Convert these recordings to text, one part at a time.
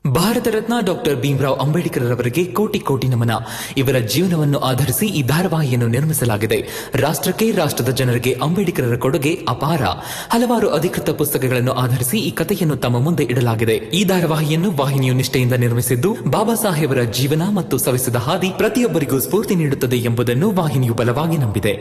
Bharat Ratna doctor Bhimrao Ambedkar ರವರಿಗೆ ಕೋಟಿ ಕೋಟಿ ನಮನ. ಇವರ ಜೀವನವನ್ನು ಆಧರಿಸಿ ಈ ಧಾರಾವಾಹಿಯನ್ನು ನಿರ್ಮಿಸಲಾಗಿದೆ. ರಾಷ್ಟ್ರಕ್ಕೆ, ರಾಷ್ಟ್ರದ ಜನರಿಗೆ ಅಂಬೇಡ್ಕರರ ಕೊಡುಗೆ ಅಪಾರ. ಹಲವಾರು ಅಧಿಕೃತ ಪುಸ್ತಕಗಳನ್ನು ಆಧರಿಸಿ ಈ ಕಥೆಯನ್ನು ತಮ್ಮ ಮುಂದೆ ಇಡಲಾಗಿದೆ. ಈ ಧಾರಾವಾಹಿಯನ್ನು ವಾಹಿನಿಯು ನಿಷ್ಠೆಯಿಂದ ನಿರ್ಮಿಸಿದ್ದು, ಬಾಬಾ ಸಾಹೇಬರ ಜೀವನ ಮತ್ತು ಸವಿಸಿದ ಹಾದಿ ಪ್ರತಿಯೊಬ್ಬರಿಗೂ ಸ್ಫೂರ್ತಿ ನೀಡುತ್ತದೆ ಎಂಬುದನ್ನು ವಾಹಿನಿಯು ಬಲವಾಗಿ ನಂಬಿದೆ.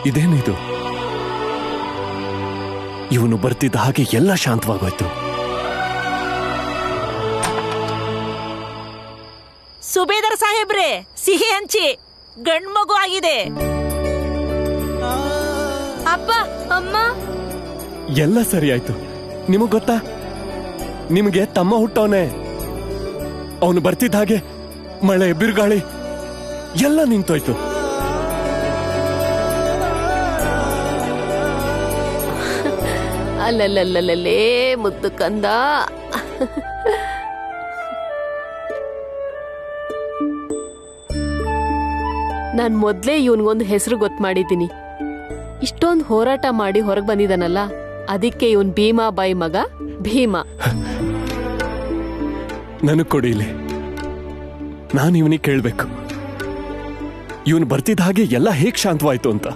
ಇದೇನಿದು? ಇವನು ಬರ್ತಿದ್ದ ಹಾಗೆ ಎಲ್ಲ ಶಾಂತವಾಗೋಯ್ತು. ಸುಬೇದರ್ ಸಾಹೇಬ್ರೆ, ಸಿಹಿ ಹಂಚಿ, ಗಂಡ್ ಮಗು ಆಗಿದೆ. ಅಪ್ಪ, ಅಮ್ಮ. ಎಲ್ಲ ಸರಿ ಆಯ್ತು. ನಿಮಗ್ ಗೊತ್ತಾ, ನಿಮಗೆ ತಮ್ಮ ಹುಟ್ಟವನೆ. ಅವನು ಬರ್ತಿದ್ದ ಹಾಗೆ ಮಳೆ, ಬಿರುಗಾಳಿ ಎಲ್ಲ ನಿಂತೋಯ್ತು. ಅಲ್ಲಲ್ಲಲ್ಲೇ ಮುದ್ದು ಕಂದ. ನಾನ್ ಮೊದ್ಲೇ ಇವನ್ಗೊಂದು ಹೆಸರು ಗೊತ್ತು ಮಾಡಿದ್ದೀನಿ. ಇಷ್ಟೊಂದು ಹೋರಾಟ ಮಾಡಿ ಹೊರಗೆ ಬಂದಿದ್ದಾನಲ್ಲ, ಅದಕ್ಕೆ ಇವನ್ ಭೀಮಾಬಾಯಿ ಮಗ ಭೀಮ. ನನಗ್ ಕೊಡಿ ಇಲ್ಲಿ, ನಾನು ಇವನಿಗೆ ಕೇಳ್ಬೇಕು. ಇವನು ಬರ್ತಿದ್ದ ಹಾಗೆ ಎಲ್ಲ ಹೇಗ್ ಶಾಂತವಾಯ್ತು ಅಂತ.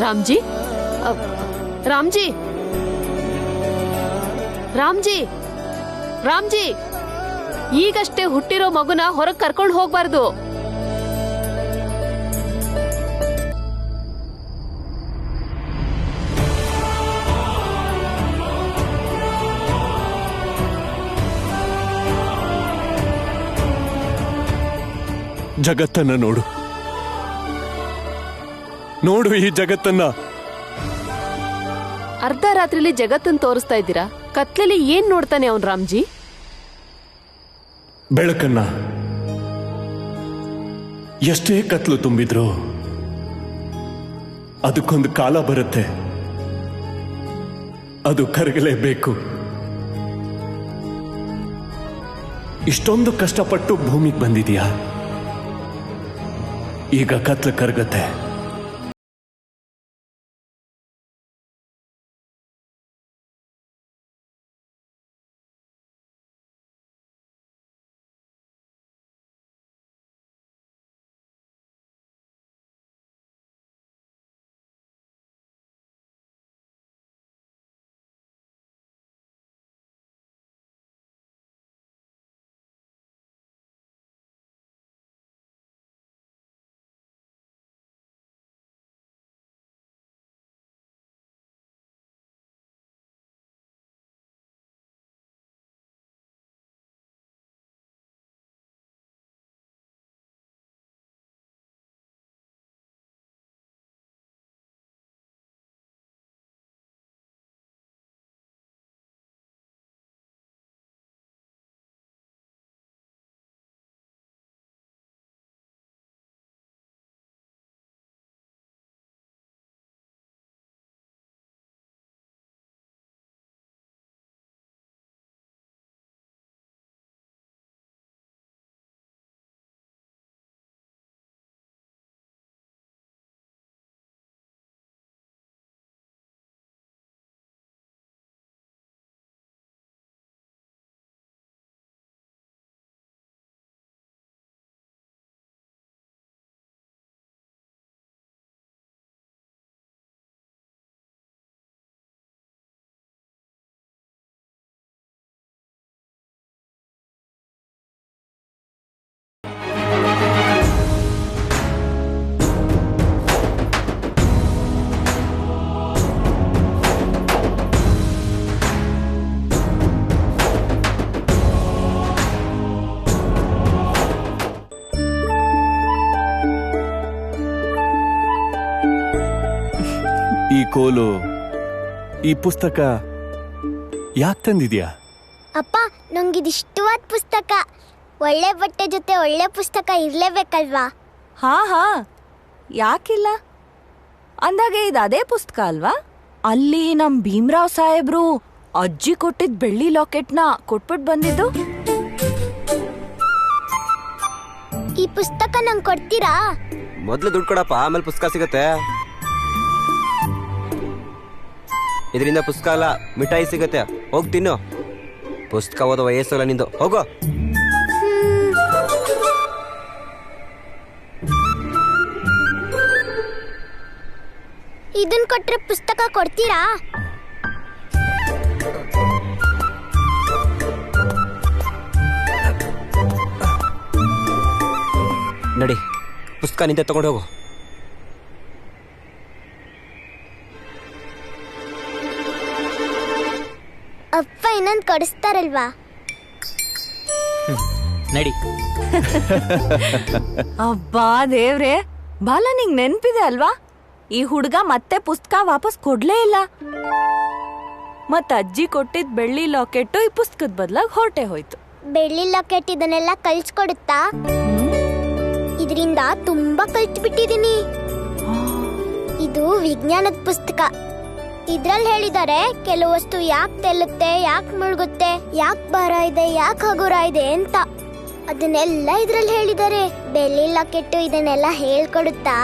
ರಾಮ್ಜಿ, ರಾಮ್ಜಿ, ರಾಮ್ಜಿ, ರಾಮ್ಜಿ, ಈಗಷ್ಟೇ ಹುಟ್ಟಿರೋ ಮಗುನ ಹೊರಗೆ ಕರ್ಕೊಂಡು ಹೋಗ್ಬಾರ್ದು. ಜಗತ್ತನ್ನ ನೋಡು, ನೋಡು ಈ ಜಗತ್ತನ್ನ. ಅರ್ಧ ರಾತ್ರಿಲಿ ಜಗತ್ತನ್ನು ತೋರಿಸ್ತಾ ಇದ್ದೀರಾ, ಕತ್ಲಲ್ಲಿ ಏನ್ ನೋಡ್ತಾನೆ ಅವನ್ ರಾಮ್ಜಿ? ಬೆಳಕನ್ನ. ಎಷ್ಟೇ ಕತ್ಲು ತುಂಬಿದ್ರು ಅದಕ್ಕೊಂದು ಕಾಲ ಬರುತ್ತೆ, ಅದು ಕರಗಲೇಬೇಕು. ಇಷ್ಟೊಂದು ಕಷ್ಟಪಟ್ಟು ಭೂಮಿಗೆ ಬಂದಿದ್ಯಾ, ಈಗ ಕತ್ಲು ಕರಗತ್ತೆ. ಈ ಕೋಲು, ಈ ಪುಸ್ತಕ ಯಾಕೆ ತಂದಿದ್ಯಾ? ಅಪ್ಪ, ನಂಗಿದಿಷ್ಟವಾದ ಪುಸ್ತಕ. ಒಳ್ಳೆ ಬಟ್ಟೆ ಜೊತೆ ಒಳ್ಳೆ ಪುಸ್ತಕ ಇರ್ಲೇಬೇಕಲ್ವಾ? ಹಾ ಹಾ, ಯಾಕಿಲ್ಲ? ಅಂದಾಗೆ ಇದು ಅದೇ ಪುಸ್ತಕ ಅಲ್ವಾ? ಅಲ್ಲಿ ನಮ್ ಭೀಮ್ರಾವ್ ಸಾಹೇಬ್ರು ಅಜ್ಜಿ ಕೊಟ್ಟಿದ್ ಬೆಳ್ಳಿ ಲಾಕೆಟ್ನ ಕೊಟ್ಬಿಟ್ ಬಂದಿದ್ದು. ಈ ಪುಸ್ತಕ ನಂಗೆ ಕೊಡ್ತೀರಾ? ಮೊದ್ಲು ದುಡ್ಡು ಕೊಡಪ್ಪ, ಆಮೇಲೆ ಪುಸ್ತಕ ಸಿಗತ್ತೆ. ಇದರಿಂದ ಪುಸ್ತಕ ಅಲ್ಲ, ಮಿಠಾಯಿ ಸಿಗತ್ತೆ. ಹೋಗ್ ತಿನ್ನು. ಪುಸ್ತಕ ಓದೋ ವಯಸ್ಸಲ್ಲ ನಿಂದು, ಹೋಗೋ. ಇದನ್ ಕೊಟ್ರೆ ಪುಸ್ತಕ ಕೊಡ್ತೀರಾ? ನಡಿ, ಪುಸ್ತಕ ನಿಂತೆ ತಗೊಂಡು ಹೋಗು. ಅಪ್ಪ ಇನ್ನೊಂದು ಕೊಡಿಸ್ತಾರಲ್ವಾ? ನಡಿ. ಅಬ್ಬಾ ದೇವ್ರೆ, ಬಾಲ ನಿಂಗ್ ನೆನ್ಪಿದೆ ಅಲ್ವಾ? ಈ ಹುಡ್ಗ ಮತ್ತೆ ಪುಸ್ತಕ ವಾಪಸ್ ಕೊಡ್ಲೇ ಇಲ್ಲ. ಮತ್ ಅಜ್ಜಿ ಕೊಟ್ಟಿದ್ ಬೆಳ್ಳಿ ಲಾಕೆಟ್ಟು ಈ ಪುಸ್ತಕದ ಬದಲಾಗಿ ಹೊರಟೆ ಹೋಯ್ತು. ಬೆಳ್ಳಿ ಲಾಕೆಟ್ ಇದನ್ನೆಲ್ಲ ಕಳ್ಸ್ಕೊಡುತ್ತಾ? ಇದರಿಂದ ತುಂಬಾ ಕಲ್ತ್ಬಿಟ್ಟಿದೀನಿ. ಇದು ವಿಜ್ಞಾನದ ಪುಸ್ತಕ. ಇದ್ರಲ್ಲಿ ಹೇಳಿದ್ದಾರೆ ಕೆಲವು ವಸ್ತು ಯಾಕೆ ತೇಲುತ್ತೆ, ಯಾಕೆ ಮುಳುಗುತ್ತೆ, ಯಾಕೆ ಭಾರ ಇದೆ, ಯಾಕೆ ಹಗುರ ಇದೆ ಅಂತ. ಅದನ್ನೆಲ್ಲ ಇದ್ರಲ್ಲಿ ಹೇಳಿದ್ದಾರೆ. ಬೆಳ್ಳಿ ಲಾಕೆಟ್ಟು ಇದನ್ನೆಲ್ಲ ಹೇಳ್ಕೊಡುತ್ತಾ?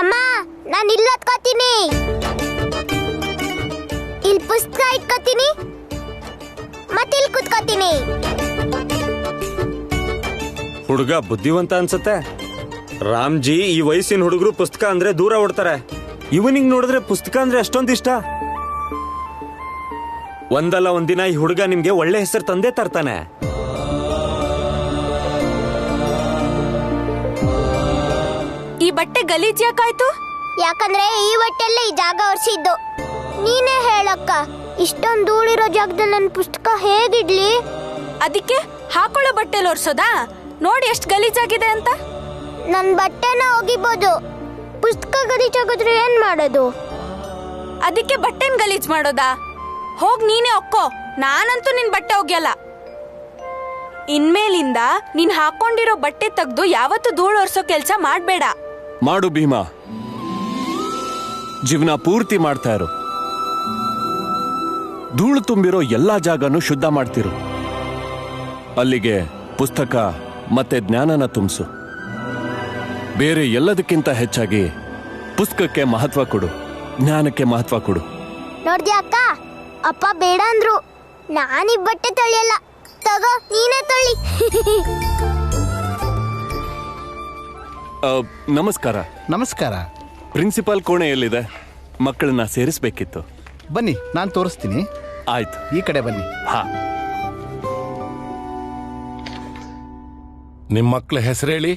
ಅಮ್ಮ, ನಾನು ಇಲ್ಲಿ ಹತ್ಕೋತೀನಿ. ಇಲ್ಲಿ ಪುಸ್ತಕ ಇಟ್ಕೋತೀನಿ, ಮತ್ತೆ ಇಲ್ಲಿ ಕುತ್ಕೋತೀನಿ. ಹುಡುಗ ಬುದ್ಧಿವಂತ ಅನ್ಸತ್ತೆ. ರಾಮ್ಜಿ, ಈ ವಯಸ್ಸಿನ ಹುಡುಗರು ಪುಸ್ತಕ ಅಂದ್ರೆ ದೂರ ಓಡ್ತಾರೆ. ಇವನಿಗೆ ನೋಡಿದ್ರೆ ಪುಸ್ತಕ ಅಂದ್ರೆ ಅಷ್ಟೊಂದು ಇಷ್ಟ. ಒಂದಲ್ಲ ಒಂದಿನ ಈ ಹುಡುಗ ನಿಮ್ಗೆ ಒಳ್ಳೆ ಹೆಸರು ತಂದೆ ತರ್ತಾನೆ. ಈ ಬಟ್ಟೆ ಗಲೀಜ್ ಯಾಕಾಯ್ತು? ಯಾಕಂದ್ರೆ ಈ ಹೊಟ್ಟೆಲ್ಲ ಈ ಜಾಗ ಒರೆಸಿದ್ದು. ನೀನೇ ಹೇಳಕ್ಕ, ಇಷ್ಟೊಂದು ಧೂಳಿರೋ ಜಾಗದಲ್ಲಿ ನನ್ನ ಪುಸ್ತಕ ಹೇಗಿಡ್ಲಿ? ಅದಕ್ಕೆ ಹಾಕೊಳ್ಳೋ ಬಟ್ಟೆಲಿ ಒರ್ಸೋದಾ? ನೋಡಿ ಎಷ್ಟು ಗಲೀಜಾಗಿದೆ ಅಂತ. ನನ್ನ ಬಟ್ಟೆನ ಒಗಿಬೋದು, ಪುಸ್ತಕ ಗಲೀಜಾಗಿದ್ರೆ ಏನ್ ಮಾಡೋದು? ಅದಕ್ಕೆ ಬಟ್ಟೆನ್ ಗಲೀಜ್ ಮಾಡೋದಾ? ಹೋಗ್ ನೀನೇ ಒಕ್ಕೋ. ನಾನಂತೂ ನಿನ್ ಬಟ್ಟೆ ಒಗ್ಯಲ್ಲ. ಇನ್ಮೇಲಿಂದ ನೀನ್ ಹಾಕೊಂಡಿರೋ ಬಟ್ಟೆ ತೆಗ್ದು ಯಾವತ್ತೂ ಧೂಳು ಒರ್ಸೋ ಕೆಲ್ಸ ಮಾಡ್ಬೇಡ. ಮಾಡು ಭೀಮಾ, ಜೀವನ ಪೂರ್ತಿ ಮಾಡ್ತಾ ಇರು. ಧೂಳು ತುಂಬಿರೋ ಎಲ್ಲಾ ಜಾಗನೂ ಶುದ್ಧ ಮಾಡ್ತಿರು. ಅಲ್ಲಿಗೆ ಪುಸ್ತಕ ಮತ್ತೆ ಜ್ಞಾನನ ತುಂಬಿಸು. ಬೇರೆ ಎಲ್ಲದಕ್ಕಿಂತ ಹೆಚ್ಚಾಗಿ ಪುಸ್ತಕಕ್ಕೆ ಮಹತ್ವ ಕೊಡು, ಜ್ಞಾನಕ್ಕೆ ಮಹತ್ವ ಕೊಡು. ನೋಡ್ದ್ಯಾ ಅಕ್ಕ, ಅಪ್ಪ ಬೇಡ ಅಂದ್ರು. ನಾನೀ ಬಟ್ಟೆ ತೊಳೆಯಲ್ಲ, ತಗೋ ನೀನೇ ತೊಳಿ. ನಮಸ್ಕಾರ. ನಮಸ್ಕಾರ. ಪ್ರಿನ್ಸಿಪಾಲ್ ಕೋಣೆ ಎಲ್ಲಿದೆ? ಮಕ್ಕಳನ್ನ ಸೇರಿಸ್ಬೇಕಿತ್ತು. ಬನ್ನಿ, ನಾನು ತೋರಿಸ್ತೀನಿ. ಆಯ್ತು, ಈ ಕಡೆ ಬನ್ನಿ. ಹಾ. ನಿಮ್ಮ ಮಕ್ಕಳ ಹೆಸರು ಹೇಳಿ.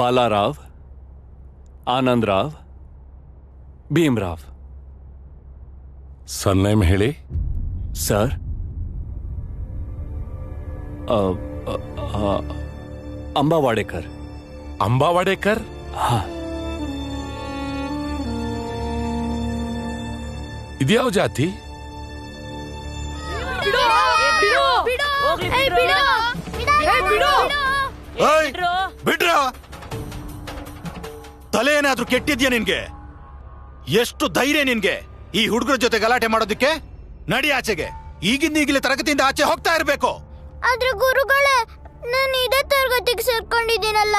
ಬಾಲಾರಾವ್, ಆನಂದ್ ರಾವ್, ಭೀಮ್ರಾವ್. ಸರ್ನೇಮ್ ಹೇಳಿ. ಸರ್, ಅಂಬಾವಾಡೇಕರ್. ಅಂಬಾವಾಡೇಕರ್? ಹಾ. ಇದ್ಯಾವ ಜಾತಿ? ಬಿಡ್ರ, ತಲೆ ಏನಾದ್ರೂ ಕೆಟ್ಟಿದ್ಯಾ ನಿನ್ಗೆ? ಎಷ್ಟು ಧೈರ್ಯ ನಿನ್ಗೆ ಈ ಹುಡುಗರ ಜೊತೆ ಗಲಾಟೆ ಮಾಡೋದಕ್ಕೆ? ನಡಿ ಆಚೆಗೆ. ಈಗಿಂದೀಗಲೇ ತರಗತಿಯಿಂದ ಆಚೆ ಹೋಗ್ತಾ ಇರ್ಬೇಕು. ಆದ್ರೆ ಗುರುಗಳೇ, ನಾನು ಇದೇ ತರಗತಿಗೆ ಸೇರ್ಕೊಂಡಿದ್ದೀನಲ್ಲ.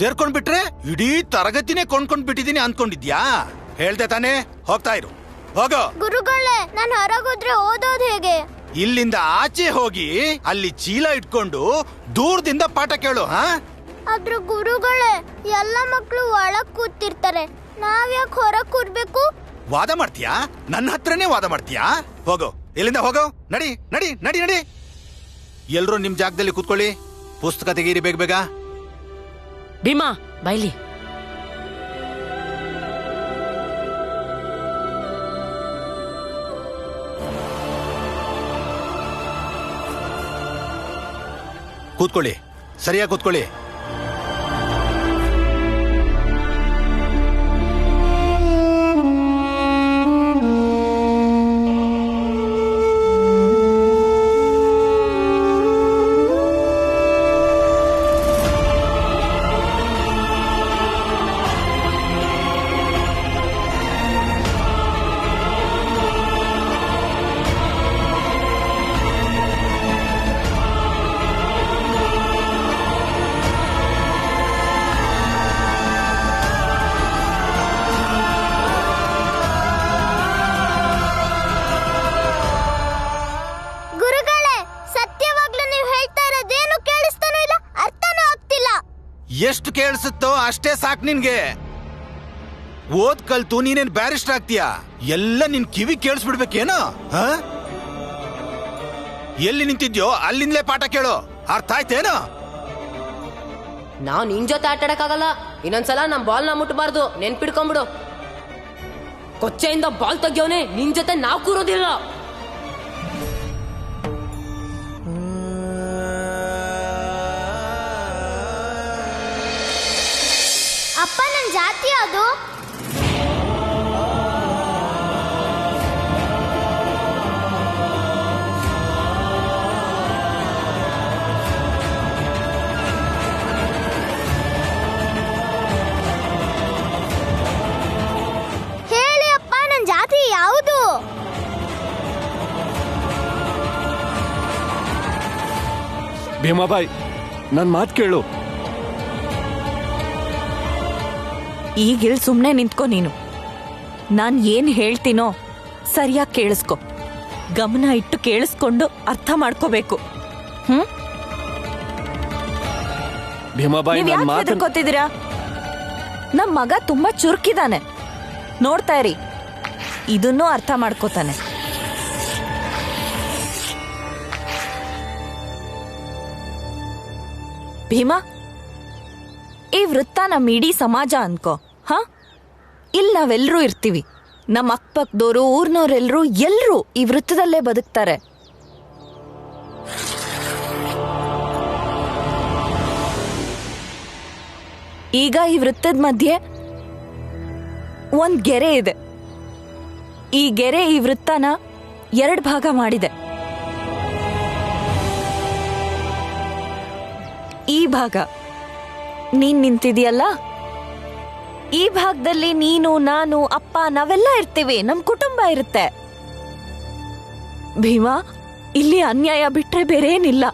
ಸೇರ್ಕೊಂಡ್ಬಿಟ್ರೆ ಇಡೀ ತರಗತಿನೇ ಕೊಂಡ್ಕೊಂಡ್ಬಿಟ್ಟಿದೀನಿ ಅನ್ಕೊಂಡಿದ್ಯಾ? ಹೇಳ್ದೆ ತಾನೇ, ಹೋಗ್ತಾ ಇರು. ಹೋಗೋ. ಗುರುಗಳೇ, ನಾನು ಹೊರಗೋದ್ರೆ ಓದೋದು ಹೇಗೆ? ಇಲ್ಲಿಂದ ಆಚೆ ಹೋಗಿ ಅಲ್ಲಿ ಚೀಲ ಇಟ್ಕೊಂಡು ದೂರದಿಂದ ಪಾಠ ಕೇಳು. ಹಾ, ಆದ್ರೆ ಗುರುಗಳೇ, ಎಲ್ಲ ಮಕ್ಕಳು ಒಳಗ್ ಕೂತಿರ್ತಾರೆ, ನಾವ್ಯಾಕೆ ಹೊರಗ್ ಕೂರ್ಬೇಕು? ವಾದ ಮಾಡ್ತೀಯಾ? ನನ್ನ ಹತ್ರನೇ ವಾದ ಮಾಡ್ತೀಯಾ? ಹೋಗೋ, ಇಲ್ಲಿಂದ ಹೋಗೋ. ನಡಿ ನಡಿ ನಡಿ ನಡಿ. ಎಲ್ರೂ ನಿಮ್ ಜಾಗದಲ್ಲಿ ಕೂತ್ಕೊಳ್ಳಿ. ಪುಸ್ತಕ ತೆಗೀರಿ ಬೇಗ ಬೇಗ. ಭೀಮಾ ಬೈಲಿ. ಕೂತ್ಕೊಳ್ಳಿ, ಸರಿಯಾಗಿ ಕೂತ್ಕೊಳ್ಳಿ. ಎಷ್ಟು ಕೇಳಿಸುತ್ತೋ ಅಷ್ಟೇ ಸಾಕು ನಿನ್ಗೆ. ಓದ್ ಕಲ್ತು ನೀನೇನ್ ಬ್ಯಾರಿಸ್ಟರ್ ಆಗ್ತೀಯಾ? ಎಲ್ಲ ನಿನ್ ಕಿವಿ ಕೇಳಿಸ್ಬಿಡ್ಬೇಕೇನೋ? ಎಲ್ಲಿ ನಿಂತಿದ್ಯೋ ಅಲ್ಲಿಂದಲೇ ಪಾಠ ಕೇಳು, ಅರ್ಥ ಆಯ್ತೇನೋ? ನಾವ್ ನಿನ್ ಜೊತೆ ಆಟ ಆಡಕ್ಕಾಗಲ್ಲ. ಇನ್ನೊಂದ್ಸಲ ನಮ್ ಬಾಲ್ ನ ಮುಟ್ಬಾರ್ದು, ನೆನ್ಪಿಡ್ಕೊಂಬಿಡು. ಕೊಚ್ಚೆಯಿಂದ ಬಾಲ್ ತೆಗಿಯೋನೆ, ನಿನ್ ಜೊತೆ ನಾವ್ ಕೂರೋದಿಲ್ಲ. ಅಪ್ಪ ನನ್ ಜಾತಿ ಅದು. ಹೇಳಿ ಅಪ್ಪ, ನನ್ ಜಾತಿ ಯಾವುದು? ಭೀಮಾಬಾಯಿ, ನನ್ ಮಾತು ಕೇಳು. ಈಗಿಲ್ ಸುಮ್ನೆ ನಿಂತ್ಕೊ ನೀನು. ನಾನ್ ಏನ್ ಹೇಳ್ತೀನೋ ಸರಿಯಾಗಿ ಕೇಳಿಸ್ಕೊ. ಗಮನ ಇಟ್ಟು ಕೇಳಿಸ್ಕೊಂಡು ಅರ್ಥ ಮಾಡ್ಕೋಬೇಕು. ಭೀಮಾಬಾಯಿ, ನೀವ್ ಯಾಕೆ ಹೆದರ್ಕೋತಿದ್ದೀರಾ? ನಮ್ ಮಗ ತುಂಬಾ ಚುರುಕಿದಾನೆ, ನೋಡ್ತಾ ಇರಿ, ಇದನ್ನೂ ಅರ್ಥ ಮಾಡ್ಕೋತಾನೆ. ಭೀಮಾ, ಈ ವೃತ್ತ ನಮ್ಮ ಇಡೀ ಸಮಾಜ ಅನ್ಕೋ. ಇಲ್ಲಿ ನಾವೆಲ್ಲರೂ ಇರ್ತೀವಿ. ನಮ್ಮ ಅಕ್ಕಪಕ್ಕದವರು, ಊರ್ನವ್ರೆಲ್ರೂ ಎಲ್ರೂ ಈ ವೃತ್ತದಲ್ಲೇ ಬದುಕ್ತಾರೆ. ಈಗ ಈ ವೃತ್ತದ ಮಧ್ಯೆ ಒಂದ್ ಗೆರೆ ಇದೆ. ಈ ಗೆರೆ ಈ ವೃತ್ತನ 2 ಭಾಗ ಮಾಡಿದೆ. ಈ ಭಾಗ ನೀನ್ ನಿಂತಿದೀಯಲ್ಲ, ಈ ಭಾಗದಲ್ಲಿ ನೀನು, ನಾನು, ಅಪ್ಪ ನಾವೆಲ್ಲ ಇರ್ತೀವಿ. ನಮ್ ಕುಟುಂಬ ಇರುತ್ತೆ. ಭೀಮಾ, ಇಲ್ಲಿ ಅನ್ಯಾಯ ಬಿಟ್ರೆ ಬೇರೇನಿಲ್ಲ.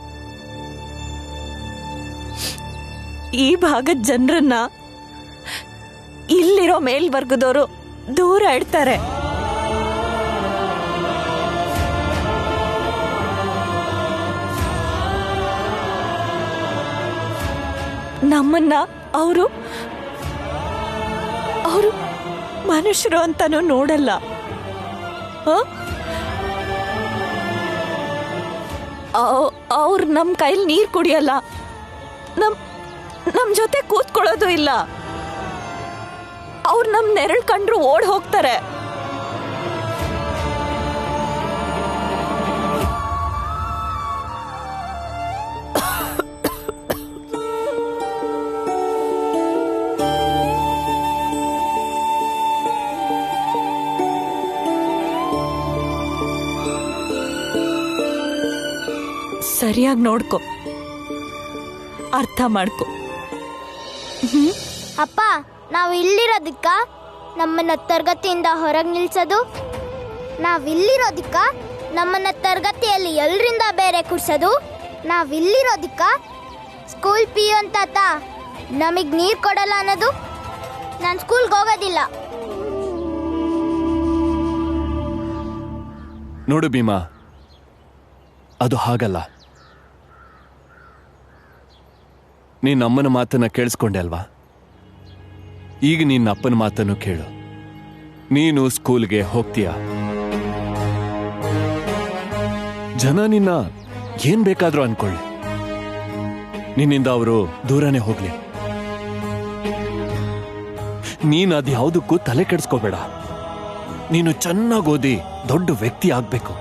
ಈ ಭಾಗದ ಜನರನ್ನ ಇಲ್ಲಿರೋ ಮೇಲ್ವರ್ಗದವರು ದೂರ ಇಡ್ತಾರೆ. ನಮ್ಮನ್ನ ಅವರು ಮನುಷ್ಯರು ಅಂತಾನು ನೋಡಲ್ಲ. ಅವ್ರು ನಮ್ ಕೈಲಿ ನೀರ್ ಕುಡಿಯಲ್ಲ, ನಮ್ ಜೊತೆ ಕೂತ್ಕೊಳ್ಳೋದು ಇಲ್ಲ. ಅವ್ರು ನಮ್ ನೆರಳು ಕಂಡ್ರು ಓಡ್ ಹೋಗ್ತಾರೆ. ಸರಿಯಾಗಿ ನೋಡ್ಕೊ, ಅರ್ಥ ಮಾಡ್ಕೊ. ಅಪ್ಪ, ನಾವು ಇಲ್ಲಿರೋದಕ್ಕ ನಮ್ಮನ್ನ ತರಗತಿಯಿಂದ ಹೊರಗೆ ನಿಲ್ಸೋದು, ನಾವಿಲ್ಲಿರೋದಕ್ಕ ನಮ್ಮನ್ನ ತರಗತಿಯಲ್ಲಿ ಎಲ್ಲರಿಂದ ಬೇರೆ ಕೂರ್ಸೋದು, ನಾವಿಲ್ಲಿರೋದಕ್ಕ ಸ್ಕೂಲ್ ಪಿಯೋನ್ ತಾತ ನಮಗ್ ನೀರ್ ಕೊಡಲ್ಲ ಅನ್ನೋದು, ನಾನು ಸ್ಕೂಲ್ಗೆ ಹೋಗೋದಿಲ್ಲ. ನೋಡು ಭೀಮಾ, ಅದು ಹಾಗಲ್ಲ. ನೀನ್ ಅಮ್ಮನ ಮಾತನ್ನ ಕೇಳಿಸ್ಕೊಂಡೆ ಅಲ್ವಾ? ಈಗ ನಿನ್ನ ಅಪ್ಪನ ಮಾತನ್ನು ಕೇಳು. ನೀನು ಸ್ಕೂಲ್ಗೆ ಹೋಗ್ತೀಯ. ಜನ ನಿನ್ನ ಏನ್ ಬೇಕಾದ್ರೂ ಅನ್ಕೊಳ್ಳಿ, ನಿನ್ನಿಂದ ಅವರು ದೂರನೇ ಹೋಗ್ಲಿ. ನೀನ್ ಅದ್ಯಾವುದಕ್ಕೂ ತಲೆ ಕೆಡಿಸ್ಕೋಬೇಡ. ನೀನು ಚೆನ್ನಾಗಿ ಓದಿ ದೊಡ್ಡ ವ್ಯಕ್ತಿ ಆಗ್ಬೇಕು.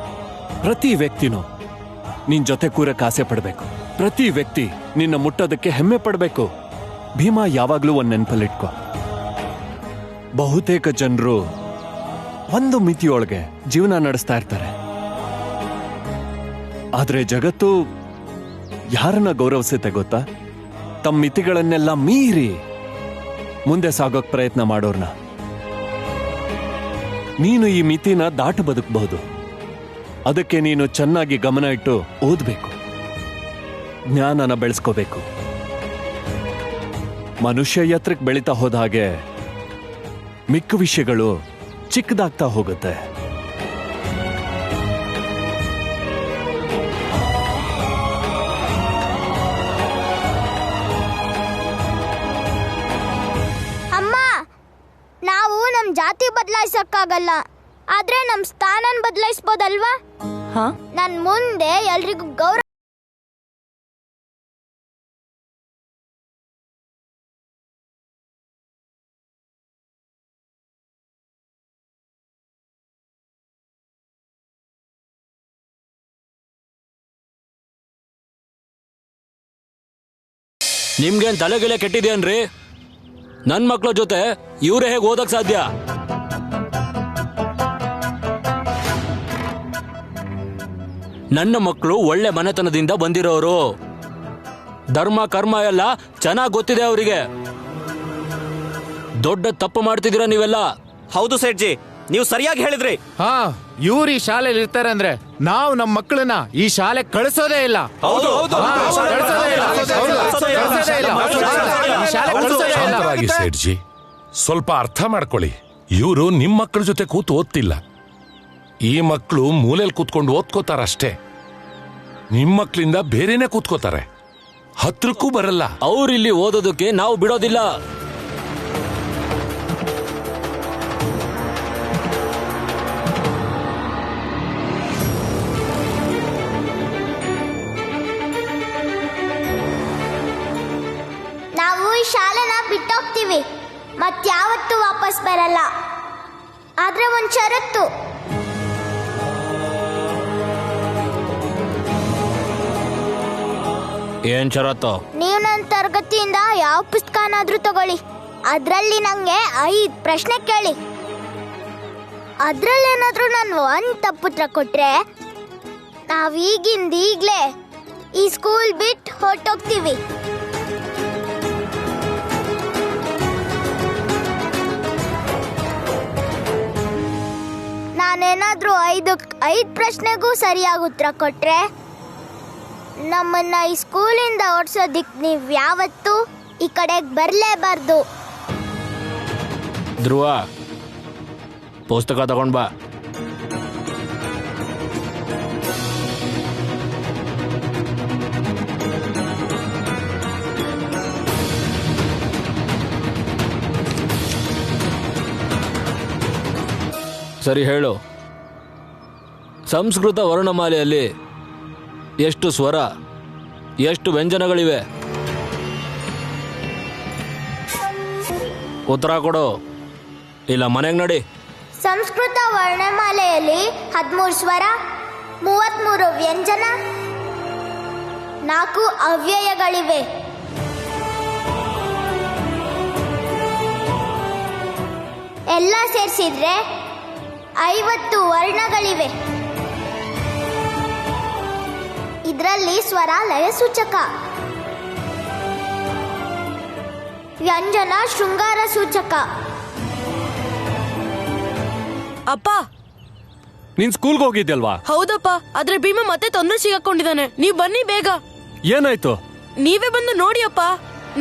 ಪ್ರತಿ ವ್ಯಕ್ತಿನೂ ನಿನ್ ಜೊತೆ ಕೂರಕ್ಕೆ ಆಸೆ ಪಡ್ಬೇಕು. ಪ್ರತಿ ವ್ಯಕ್ತಿ ನಿನ್ನ ಮುಟ್ಟೋದಕ್ಕೆ ಹೆಮ್ಮೆ ಪಡ್ಬೇಕು. ಭೀಮಾ, ಯಾವಾಗ್ಲೂ ಒಂದ್ ನೆನಪಲ್ಲಿಟ್ಕೋ, ಬಹುತೇಕ ಜನರು ಒಂದು ಮಿತಿಯೊಳಗೆ ಜೀವನ ನಡೆಸ್ತಾ ಇರ್ತಾರೆ. ಆದ್ರೆ ಜಗತ್ತು ಯಾರನ್ನ ಗೌರವಿಸುತ್ತೆ ಗೊತ್ತಾ? ತಮ್ಮ ಮಿತಿಗಳನ್ನೆಲ್ಲ ಮೀರಿ ಮುಂದೆ ಸಾಗೋಕ್ ಪ್ರಯತ್ನ ಮಾಡೋರ್ನ. ನೀನು ಈ ಮಿತಿನ ದಾಟು ಬದುಕಬಹುದು. ಅದಕ್ಕೆ ನೀನು ಚೆನ್ನಾಗಿ ಗಮನ ಇಟ್ಟು ಓದ್ಬೇಕು, ಜ್ಞಾನನ ಬೆಳೆಸ್ಕೋಬೇಕು. ಮನುಷ್ಯ ಎತ್ತರಕ್ಕೆ ಬೆಳೀತಾ ಹೋದ ಹಾಗೆ ಮಿಕ್ಕ ವಿಷಯಗಳು ಚಿಕ್ಕದಾಗ್ತಾ ಹೋಗುತ್ತೆ. ಅಮ್ಮ, ನಾವು ಜಾತಿ ಬದಲಾಯಿಸಕ್ಕಾಗಲ್ಲ, ಆದ್ರೆ ನಮ್ ಸ್ಥಾನನ ಬದಲಾಯಿಸ್ಬೋದಲ್ವಾ? ನನ್ ಮುಂದೆ ಎಲ್ರಿಗೂ ಗೌರವ. ನಿಮ್ಗೇನ್ ತಲೆಗಿಲೆ ಕೆಟ್ಟಿದ್ಯೇನ್ರಿ? ನನ್ನ ಮಕ್ಳ ಜೊತೆ ಇವ್ರೇ ಹೇಗೆ ಓದಕ್ ಸಾಧ್ಯ? ನನ್ನ ಮಕ್ಕಳು ಒಳ್ಳೆ ಮನೆತನದಿಂದ ಬಂದಿರೋರು. ಧರ್ಮ ಕರ್ಮ ಎಲ್ಲ ಚೆನ್ನಾಗಿ ಗೊತ್ತಿದೆ ಅವರಿಗೆ. ದೊಡ್ಡ ತಪ್ಪು ಮಾಡ್ತಿದ್ದೀರಾ ನೀವೆಲ್ಲ. ಹೌದು ಸೇಠ್ಜಿ, ನೀವು ಸರಿಯಾಗಿ ಹೇಳಿದ್ರಿ. ಇವ್ರು ಈ ಶಾಲೆಯಲ್ಲಿ ಇರ್ತಾರೆ ಅಂದ್ರೆ ನಾವು ನಮ್ಮ ಮಕ್ಕಳನ್ನ ಈ ಶಾಲೆ ಕಳಿಸೋದೇ ಇಲ್ಲ. ಶಾಂತರಾಗಿ ಸೇಠ್ಜಿ, ಸ್ವಲ್ಪ ಅರ್ಥ ಮಾಡ್ಕೊಳ್ಳಿ. ಇವರು ನಿಮ್ ಮಕ್ಕಳ ಜೊತೆ ಕೂತು ಓದ್ತಿಲ್ಲ. ಈ ಮಕ್ಕಳು ಮೂಲೆಯಲ್ಲಿ ಕೂತ್ಕೊಂಡು ಓದ್ಕೋತಾರಷ್ಟೇ. ನಿಮ್ ಮಕ್ಕಳಿಂದ ಬೇರೆನೆ ಕೂತ್ಕೋತಾರೆ, ಹತ್ರಕ್ಕೂ ಬರಲ್ಲ. ಅವ್ರಿಲ್ಲಿ ಓದೋದಕ್ಕೆ ನಾವು ಬಿಡೋದಿಲ್ಲ. ನಾವು ಈ ಶಾಲೆನ ಬಿಟ್ಟೋಗ್ತೀವಿ, ಮತ್ಯಾವತ್ತೂ ವಾಪಸ್ ಬರಲ್ಲ. ಆದ್ರೆ ಒಂದ್ ಷರತ್ತು. ಏನ್ ಷರತ್ತು? ನೀವು ನನ್ನ ತರಗತಿಯಿಂದ ಯಾವ ಪುಸ್ತಕನಾದ್ರೂ ತಗೊಳ್ಳಿ, ಅದ್ರಲ್ಲಿ ನಂಗೆ 5 ಪ್ರಶ್ನೆ ಕೇಳಿ. ಅದ್ರಲ್ಲೇನಾದ್ರೂ ನಾನು ಒಂದ್ ತಪ್ಪುತ್ರ ಕೊಟ್ರೆ ನಾವೀಗಿಂದೀಗ್ಲೇ ಈ ಸ್ಕೂಲ್ ಬಿಟ್ಟು ಹೊರಟೋಗ್ತೀವಿ. ನಾನೇನಾದ್ರೂ 5 ಪ್ರಶ್ನೆಗೂ ಸರಿಯಾಗಿ ಉತ್ತರ ಕೊಟ್ರೆ ನಮ್ಮನ್ನ ಈ ಸ್ಕೂಲಿಂದ ಓಡಿಸೋದಿಕ್ ನೀವ್ ಯಾವತ್ತೂ ಈ ಕಡೆಗೆ ಬರಲೇಬಾರ್ದು. ಧ್ರುವ, ಪುಸ್ತಕ ತಗೊಂಡ್ ಬಾ. ಸರಿ ಹೇಳು, ಸಂಸ್ಕೃತ ವರ್ಣಮಾಲೆಯಲ್ಲಿ ಎಷ್ಟು ಸ್ವರ, ಎಷ್ಟು ವ್ಯಂಜನಗಳಿವೆ? ಉತ್ತರ ಕೊಡು, ಇಲ್ಲ ಮನೆಗೆ ನಡಿ. ಸಂಸ್ಕೃತ ವರ್ಣಮಾಲೆಯಲ್ಲಿ 13 ಸ್ವರ, 33 ವ್ಯಂಜನ, 4 ಅವ್ಯಯಗಳಿವೆ. ಎಲ್ಲ ಸೇರಿಸಿದ್ರೆ 50 ವರ್ಣಗಳಿವೆ. ಇದರಲ್ಲಿ ಸ್ವರ ಲಯ ಸೂಚಕ, ವ್ಯಂಜನ ಶೃಂಗಾರ ಸೂಚಕ. ಅಪ್ಪ, ನೀನ್ ಸ್ಕೂಲ್ಗೆ ಹೋಗಿದ್ಯಲ್ವಾ? ಹೌದಪ್ಪ, ಆದ್ರೆ ಭೀಮ ಮತ್ತೆ ತೊಂದರೆ ಸಿಗಾಕೊಂಡಿದ್ದಾನೆ. ನೀವ್ ಬನ್ನಿ ಬೇಗ. ಏನಾಯ್ತು? ನೀವೇ ಬಂದು ನೋಡಿ ಅಪ್ಪ,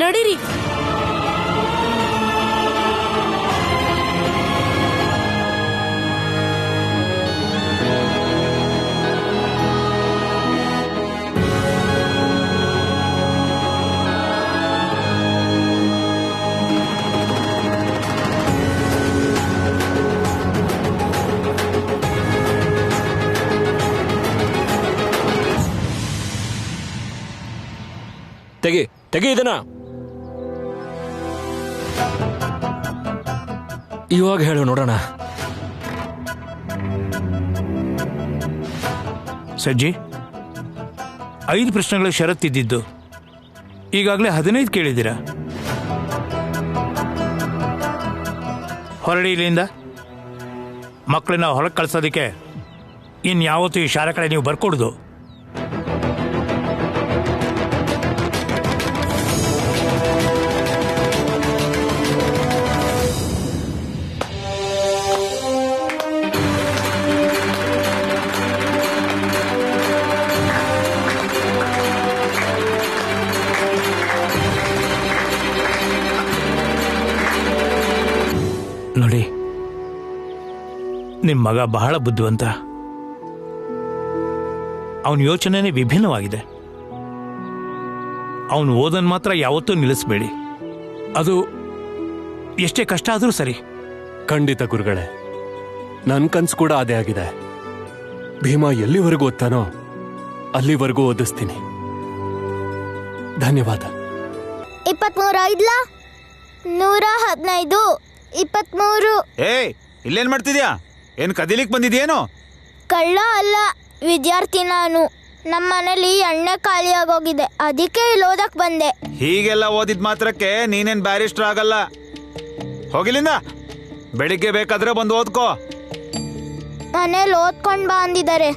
ನಡೀರಿ. ತೆಗಿ ಇದನ್ನ. ಇವಾಗ ಹೇಳು ನೋಡೋಣ. ಸಜ್ಜಿ, 5 ಪ್ರಶ್ನೆಗಳ ಷರತ್ತಿದ್ದು ಈಗಾಗಲೇ 15 ಕೇಳಿದ್ದೀರಾ. ಹೊರಡಿ ಇಲ್ಲಿಂದ. ಮಕ್ಕಳನ್ನ ಹೊರಗೆ ಕಳ್ಸೋದಕ್ಕೆ ಇನ್ಯಾವತ್ತೂ ಈ ಶಾಲೆ ಕಡೆ ನೀವು ಬರ್ಕೊಡುದು. ನೋಡಿ, ನಿಮ್ಮ ಮಗ ಬಹಳ ಬುದ್ಧಿವಂತ. ಅವನ ಯೋಚನೆನೇ ವಿಭಿನ್ನವಾಗಿದೆ. ಅವನು ಓದನ್ ಮಾತ್ರ ಯಾವತ್ತೂ ನಿಲ್ಲಿಸಬೇಡಿ. ಅದು ಎಷ್ಟೇ ಕಷ್ಟ ಆದರೂ ಸರಿ, ಖಂಡಿತ ಗುರುಗಳೇ, ನನ್ ಕನ್ಸು ಕೂಡ ಅದೇ ಆಗಿದೆ. ಭೀಮಾ ಎಲ್ಲಿವರೆಗೂ ಓದ್ತಾನೋ ಅಲ್ಲಿವರೆಗೂ ಓದಿಸ್ತೀನಿ. ಧನ್ಯವಾದ. 23 ಐದ್ಲಾ 115 23. ಇಲ್ಲೇನ್ ಮಾಡ್ತಿದ್ಯಾ? ಏನ್ ಕದಿಲಿಕ್ ಬಂದಿದ್ಯೇನು? ಕಳ್ಳ ಅಲ್ಲ, ವಿದ್ಯಾರ್ಥಿ ನಾನು. ನಮ್ಮ ಮನೇಲಿ ಎಣ್ಣೆ ಖಾಲಿ ಆಗೋಗಿದೆ, ಅದಕ್ಕೆ ಇಲ್ಲಿ ಓದಕ್ ಬಂದೆ. ಹೀಗೆಲ್ಲ ಓದಿದ್ ಮಾತ್ರಕ್ಕೆ ನೀನೇನ್ ಬ್ಯಾರಿಸ್ಟರ್ ಆಗಲ್ಲ. ಹೋಗಿಲಿಂದ. ಬೆಳಿಗ್ಗೆ ಬೇಕಾದ್ರೆ ಬಂದು ಓದ್ಕೋ. ಮನೇಲಿ ಓದ್ಕೊಂಡ್ ಬಾ ಅಂದಿದ್ದಾರೆ.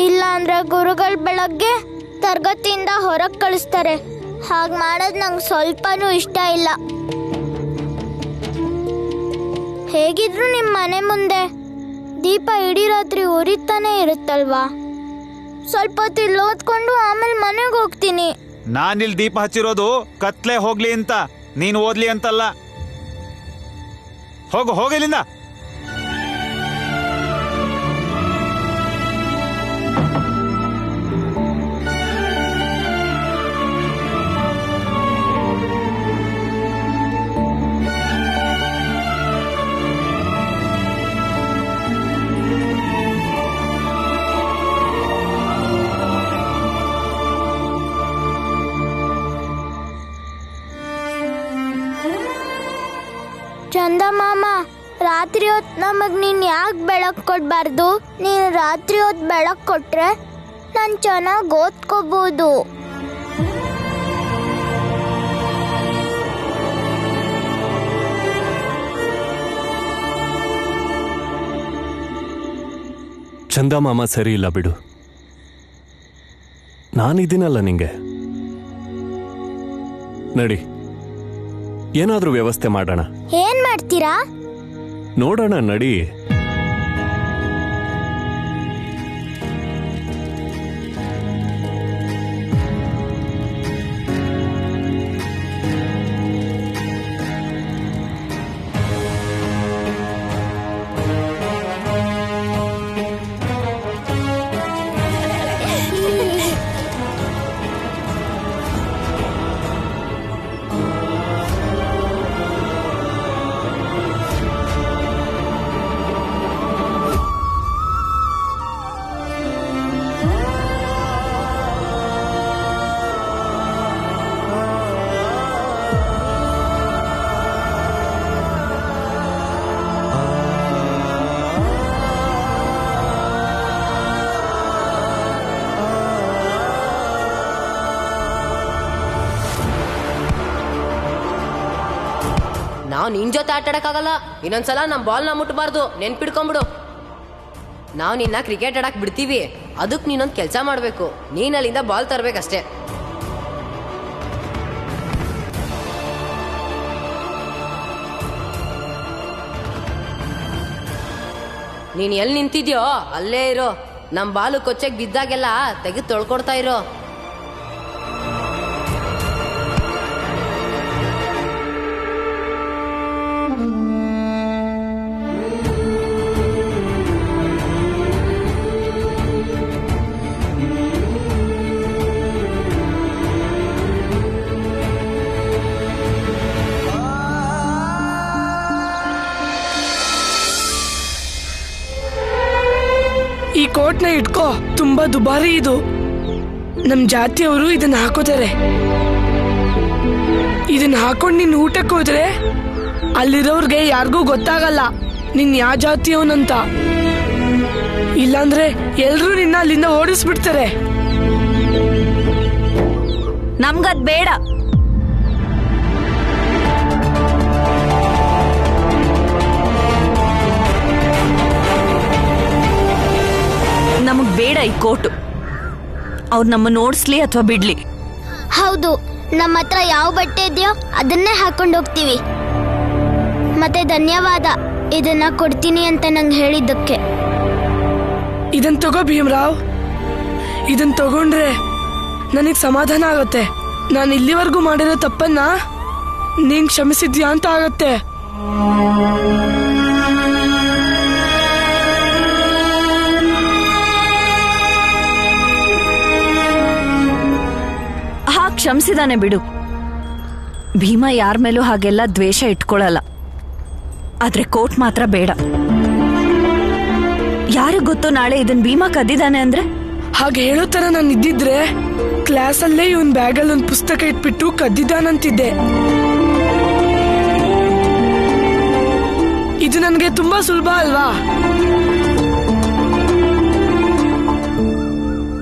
ಇಲ್ಲ ಅಂದ್ರೆ ಗುರುಗಳು ಬೆಳಗ್ಗೆ ತರಗತಿಯಿಂದ ಹೊರಗೆ ಕಳಿಸ್ತಾರೆ. ಹಾಗೆ ಮಾಡೋದು ನಂಗೆ ಸ್ವಲ್ಪನೂ ಇಷ್ಟ ಇಲ್ಲ. ಹೇಗಿದ್ರು ನಿಮ್ಮ ಮನೆ ಮುಂದೆ ದೀಪ ಇಡೀ ರಾತ್ರಿ ಉರಿತಾನೆ ಇರುತ್ತಲ್ವಾ? ಸ್ವಲ್ಪ ಹೊತ್ತು ಇಲ್ಲಿ ಓದ್ಕೊಂಡು ಆಮೇಲೆ ಮನೆಗೆ ಹೋಗ್ತೀನಿ. ನಾನಿಲ್ಲಿ ದೀಪ ಹಚ್ಚಿರೋದು ಕತ್ಲೆ ಹೋಗ್ಲಿ ಅಂತ, ನೀನು ಓದ್ಲಿ ಅಂತಲ್ಲ. ಹೋಗಿಲ್ಲಿಂದ. ಚಂದ ಮಾಮ, ರಾತ್ರಿ ಹೊತ್ತು ನಮಗ್ ನೀನ್ ಯಾಕೆ ಬೆಳಕು ಕೊಡ್ಬಾರ್ದು? ನೀನು ರಾತ್ರಿ ಹೊತ್ತು ಬೆಳಕು ಕೊಟ್ರೆ ನಾನು ಚೆನ್ನಾಗಿ ಓದ್ಕೋಬಹುದು. ಚಂದ ಮಾಮ ಸರಿ ಇಲ್ಲ ಬಿಡು. ನಾನಿದ್ದೀನಲ್ಲ ನಿಂಗೆ. ನಡಿ, ಏನಾದ್ರೂ ವ್ಯವಸ್ಥೆ ಮಾಡೋಣ. ಏನ್ ಮಾಡ್ತೀರಾ? ನೋಡೋಣ, ನಡಿ. ನಾವು ನಿನ್ ಜೊತೆ ಆಟ ಆಡಕ್ಕಾಗಲ್ಲ. ಇನ್ನೊಂದ್ಸಲ ನಮ್ಮ ಬಾಲ್ನ ಮುಟ್ಟಬಾರ್ದು, ನೆನ್ಪಿಡ್ಕೊಂಬಿಡು. ನಾವು ನಿನ್ನ ಕ್ರಿಕೆಟ್ ಆಡಕ್ ಬಿಡ್ತೀವಿ, ಅದಕ್ಕೆ ನೀನೊಂದು ಕೆಲಸ ಮಾಡಬೇಕು. ನೀನ್ ಅಲ್ಲಿಂದ ಬಾಲ್ ತರಬೇಕಷ್ಟೇ. ನೀನ್ ಎಲ್ಲಿ ನಿಂತಿದ್ಯೋ ಅಲ್ಲೇ ಇರೋ. ನಮ್ಮ ಬಾಲು ಕೊಚ್ಚೆಗೆ ಬಿದ್ದಾಗೆಲ್ಲ ತೆಗೆದು ತೊಳ್ಕೊಡ್ತಾ ಇರೋ. ಈ ಕೋಟ್ನ ಇಟ್ಕೋ, ತುಂಬಾ ದುಬಾರಿ ಇದು. ನಮ್ ಜಾತಿಯವರು ಇದನ್ನ ಹಾಕೋತಾರೆ. ಇದನ್ನ ಹಾಕೊಂಡ್ ನೀನ್ ಊಟಕ್ಕೆ ಹೋದ್ರೆ ಅಲ್ಲಿರೋರ್ಗೆ ಯಾರಿಗೂ ಗೊತ್ತಾಗಲ್ಲ ನಿನ್ ಯಾವ ಜಾತಿಯವನಂತ. ಇಲ್ಲಾಂದ್ರೆ ಎಲ್ರೂ ನಿನ್ನ ಅಲ್ಲಿಂದ ಓಡಿಸ್ಬಿಡ್ತಾರೆ. ನಮ್ಗದ್ ಬೇಡ. ನಮಗ್ ಬೇಡ ಈ ಕೋಟು. ಅವ್ರು ನಮ್ಮ ನೋಡ್ಸ್ಲಿ ಅಥವಾ ಬಿಡ್ಲಿ. ಹೌದು, ನಮ್ಮ ಹತ್ರ ಯಾವ ಬಟ್ಟೆ ಇದೆಯೋ ಅದನ್ನೇ ಹಾಕೊಂಡು ಹೋಗ್ತೀವಿ. ಮತ್ತೆ ಧನ್ಯವಾದ ಇದನ್ನ ಕೊಡ್ತೀನಿ ಅಂತ ನಂಗೆ ಹೇಳಿದ್ದಕ್ಕೆ. ಇದನ್ ತಗೋ ಭೀಮರಾವ್. ಇದನ್ ತಗೊಂಡ್ರೆ ನನಗ್ ಸಮಾಧಾನ ಆಗತ್ತೆ. ನಾನು ಇಲ್ಲಿವರೆಗೂ ಮಾಡಿರೋ ತಪ್ಪನ್ನ ನೀನ್ ಕ್ಷಮಿಸಿದ್ಯಾ ಅಂತ ಆಗತ್ತೆ. ಕ್ಷಮಿಸಿದಾನೆ ಬಿಡು. ಭೀಮ ಯಾರ ಮೇಲೂ ಹಾಗೆಲ್ಲ ದ್ವೇಷ ಇಟ್ಕೊಳ್ಳಲ್ಲ. ಆದ್ರೆ ಕೋಟ್ ಮಾತ್ರ ಬೇಡ. ಯಾರಿಗ್ ಗೊತ್ತು ನಾಳೆ ಇದನ್ ಭೀಮಾ ಕದ್ದಿದ್ದಾನೆ ಅಂದ್ರೆ? ಹಾಗೆ ಹೇಳೋ ತರ ನಾನು ಇದ್ದಿದ್ರೆ ಕ್ಲಾಸಲ್ಲೇ ಇವನ್ ಬ್ಯಾಗಲ್ಲಿ ಒಂದು ಪುಸ್ತಕ ಇಟ್ಬಿಟ್ಟು ಕದ್ದಿದ್ದಾನಂತಿದ್ದೆ. ಇದು ನನಗೆ ತುಂಬಾ ಸುಲಭ ಅಲ್ವಾ?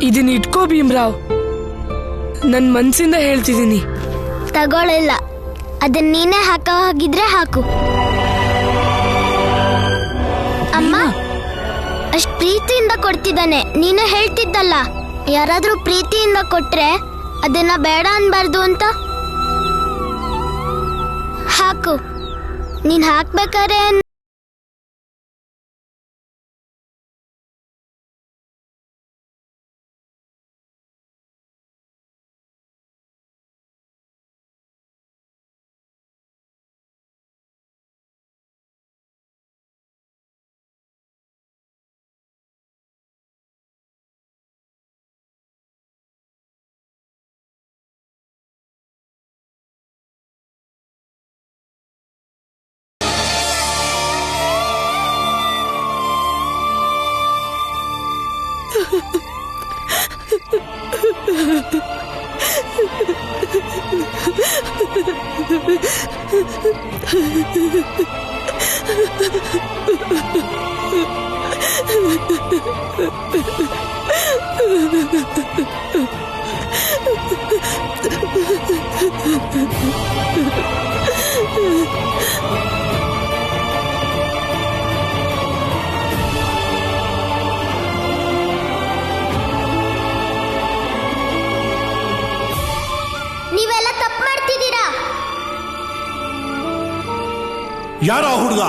ಇದನ್ನ ಇಟ್ಕೋ ಭೀಮ್ರಾವ್, ನನ್ ಮನ್ಸಿಂದ ಹೇಳ್ತಿದ್ದೀನಿ. ತಗೊಳ್ಳಿಲ್ಲ, ಅದನ್ನ ನೀನೇ ಹಾಕೋ ಹಾಗಿದ್ರೆ ಹಾಕು. ಅಮ್ಮ ಅಷ್ಟ್ ಪ್ರೀತಿಯಿಂದ ಕೊಡ್ತಿದ್ದಾನೆ, ನೀನು ಹೇಳ್ತಿದ್ದಲ್ಲ ಯಾರಾದ್ರೂ ಪ್ರೀತಿಯಿಂದ ಕೊಟ್ರೆ ಅದನ್ನ ಬೇಡ ಅನ್ಬಾರ್ದು ಅಂತ. ಹಾಕು, ನೀನ್ ಹಾಕ್ಬೇಕಾರೆ ನೀವೆಲ್ಲ ತಪ್ಪು ಮಾಡ್ತಿದ್ದೀರಾ. ಯಾರೋ ಹುಡುಗ?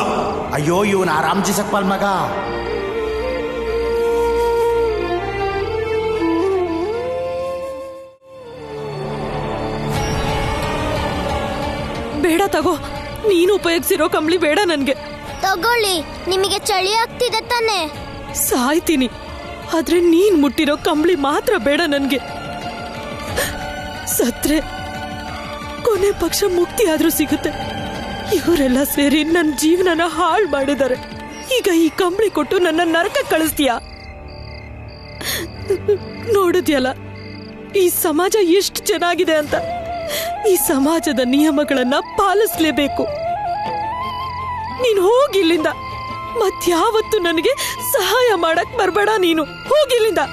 ಅಯ್ಯೋ, ಇವನ ರಾಮ್ಜಿ ಸಕ್ಪಾಲ್ ಮಗ. ಬೇಡ ತಗೋ, ನೀನು ಉಪಯೋಗಿಸಿರೋ ಕಂಬಳಿ ಬೇಡ ನನ್ಗೆ. ತಗೊಳ್ಳಿ, ನಿಮಗೆ ಚಳಿ ಆಗ್ತಿದೆ ತಾನೆ? ಸಾಯ್ತೀನಿ, ಆದ್ರೆ ನೀನ್ ಮುಟ್ಟಿರೋ ಕಂಬಳಿ ಮಾತ್ರ ಬೇಡ ನನ್ಗೆ. ಸತ್ರೆ ಕೊನೆ ಪಕ್ಷ ಮುಕ್ತಿ ಆದ್ರೂ ಸಿಗುತ್ತೆ. ಇವರೆಲ್ಲ ಸೇರಿ ನನ್ನ ಜೀವನನ ಹಾಳು ಮಾಡಿದ್ದಾರೆ. ಈಗ ಈ ಕಂಬಳಿ ಕೊಟ್ಟು ನನ್ನ ನರಕ ಕಳಿಸ್ತೀಯಾ? ನೋಡಿದ್ಯಲ್ಲ ಈ ಸಮಾಜ ಎಷ್ಟು ಚೆನ್ನಾಗಿದೆ ಅಂತ. ಈ ಸಮಾಜದ ನಿಯಮಗಳನ್ನ ಪಾಲಿಸ್ಲೇಬೇಕು. ನೀನು ಹೋಗಿಲ್ಲಿಂದ, ಮತ್ಯಾವತ್ತು ನನಗೆ ಸಹಾಯ ಮಾಡಕ್ ಬರ್ಬೇಡ. ನೀನು ಹೋಗಿಲ್ಲಿಂದ.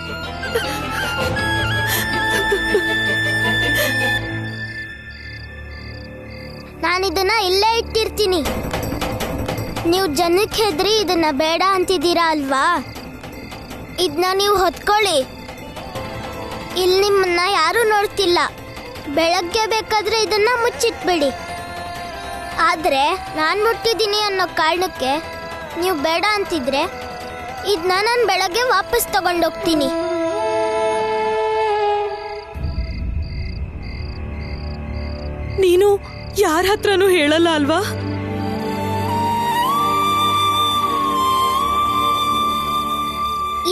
ನಾನಿದನ್ನ ಇಲ್ಲೇ ಇಟ್ಟಿರ್ತೀನಿ. ನೀವು ಜನಕ್ಕೆ ಹೆದ್ರಿ ಇದನ್ನ ಬೇಡ ಅಂತಿದ್ದೀರಾ ಅಲ್ವಾ? ಇದನ್ನ ನೀವು ಹೊತ್ಕೊಳ್ಳಿ. ಇಲ್ಲಿ ನಿಮ್ಮನ್ನ ಯಾರೂ ನೋಡ್ತಿಲ್ಲ. ಬೆಳಗ್ಗೆ ಬೇಕಾದ್ರೆ ಇದನ್ನ ಮುಚ್ಚಿಟ್ಬಿಡಿ. ಆದ್ರೆ ನಾನು ಮುಟ್ಟಿದ್ದೀನಿ ಅನ್ನೋ ಕಾರಣಕ್ಕೆ ನೀವು ಬೇಡ ಅಂತಿದ್ರೆ ಇದನ್ನ ನಾನು ಬೆಳಗ್ಗೆ ವಾಪಸ್ ತಗೊಂಡೋಗ್ತೀನಿ. ನೀನು ಯಾರ ಹತ್ರನೂ ಹೇಳಲ್ಲ ಅಲ್ವಾ?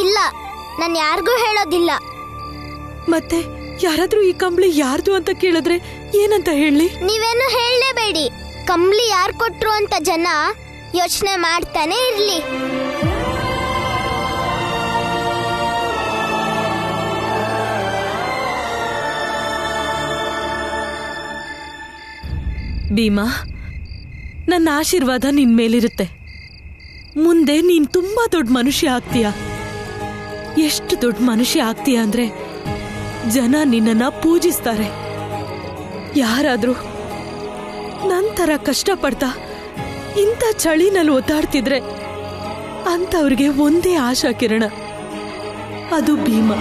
ಇಲ್ಲ, ನಾನು ಯಾರಿಗೂ ಹೇಳೋದಿಲ್ಲ. ಮತ್ತೆ ಯಾರಾದ್ರೂ ಈ ಕಂಬಳಿ ಯಾರ್ದು ಅಂತ ಕೇಳಿದ್ರೆ ಏನಂತ ಹೇಳಿ? ನೀವೇನು ಹೇಳಲೇಬೇಡಿ. ಕಂಬಳಿ ಯಾರು ಕೊಟ್ರು ಅಂತ ಜನ ಯೋಚನೆ ಮಾಡ್ತಾನೆ ಇರ್ಲಿ. ಭೀಮಾ, ನನ್ನ ಆಶೀರ್ವಾದ ನಿನ್ ಮೇಲಿರುತ್ತೆ. ಮುಂದೆ ನೀನ್ ತುಂಬಾ ದೊಡ್ಡ ಮನುಷ್ಯ ಆಗ್ತೀಯ. ಎಷ್ಟು ದೊಡ್ಡ ಮನುಷ್ಯ ಆಗ್ತೀಯ ಅಂದ್ರೆ ಜನ ನಿನ್ನನ್ನ ಪೂಜಿಸ್ತಾರೆ. ಯಾರಾದ್ರೂ ನಂತರ ಕಷ್ಟಪಡ್ತಾ ಇಂಥ ಚಳಿನಲ್ಲಿ ಒದ್ದಾಡ್ತಿದ್ರೆ ಅಂತವ್ರಿಗೆ ಒಂದೇ ಆಶಾ ಕಿರಣ, ಅದು ಭೀಮಾ.